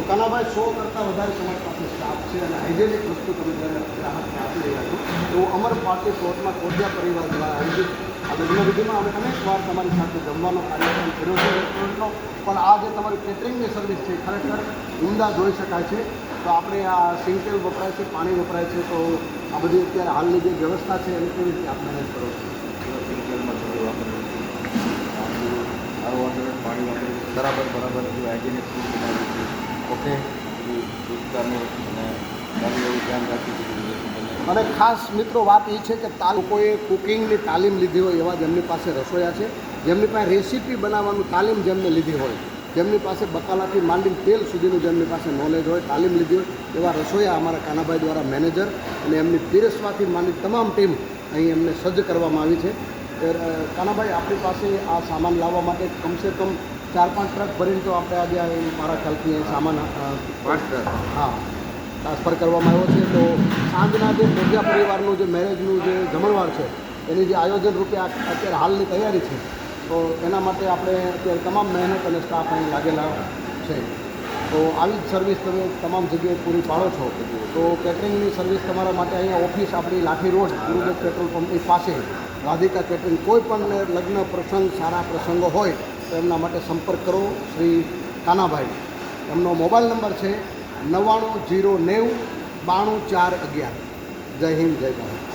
કાનાભાઈ 100 કરતાં વધારે તમારી પાસે સ્ટાફ છે અને હાઇજેનિક વસ્તુ તમે જ્યારે ગ્રાહકને આપી રહ્યા છો એવું અમર પાર્ટી પ્લોટમાં કોડિયા પરિવાર દ્વારા આયોજિત આ લગ્ન વિધિમાં અમે અનેકવાર તમારી સાથે જમવાનો કાર્યક્રમ કર્યો છે રેસ્ટોરન્ટનો, પણ આ જે તમારી કેટરિંગની સર્વિસ છે ખરેખર ઉમદા જોઈ શકાય છે. તો આપણે આ સિંગતેલ વપરાય છે, પાણી વપરાય છે, તો આ બધી અત્યારે હાલની જે વ્યવસ્થા છે એને કેવી રીતે આપ મેનેજ કરો છો? સિંગતેલમાં થોડું વાપરવું, સારું વાપરવું, પાણી વાપરવું, બરાબર હાઇજેનિક ફૂડ બનાવ્યું છે. ઓકે, સ્વચ્છતાનું અને સારું એવું ધ્યાન રાખી દીધું. અને ખાસ મિત્રો વાત એ છે કે લોકોએ કુકિંગની તાલીમ લીધી હોય એવા જેમની પાસે રસોયા છે, જેમની પાસે રેસીપી બનાવવાનું તાલીમ જેમને લીધી હોય, જેમની પાસે બકાલાથી માંડીને તેલ સુધીનું જેમની પાસે નોલેજ હોય, તાલીમ લીધી હોય એવા રસોયા અમારા કાનાભાઈ દ્વારા મેનેજર અને એમની પીરસવાથી માંડી તમામ ટીમ અહીં એમને સજ્જ કરવામાં આવી છે. કાનાભાઈ, આપણી પાસે આ સામાન લાવવા માટે કમસે કમ 4-5 ટ્રક ભરીને તો આપણે આજે મારા ખ્યાલથી સામાન 5 ટ્રક હા ટ્રાન્સફર કરવામાં આવ્યો છે. તો સાંજના જે કોડિયા પરિવારનું જે મેરેજનું જે જમણવાર છે એની જે આયોજન રૂપે અત્યારે હાલની તૈયારી છે, તો એના માટે આપણે અત્યારે તમામ મહેનત અને સ્ટાફ અહીં લાગેલા છે. તો આવી જ સર્વિસ તમે તમામ જગ્યાએ પૂરી પાડો છો. તો કેટરિંગની સર્વિસ તમારા માટે અહીંયા ઓફિસ આપણી લાઠી રોડ ગુરુદેવ પેટ્રોલ પંપની પાસે રાધિકા કેટરિંગ, કોઈ પણ લગ્ન પ્રસંગ સારા પ્રસંગો હોય તો એમના માટે સંપર્ક કરો શ્રી કાનાભાઈ. એમનો મોબાઈલ નંબર છે 9909929411. જય હિન્દ, જય ભારત.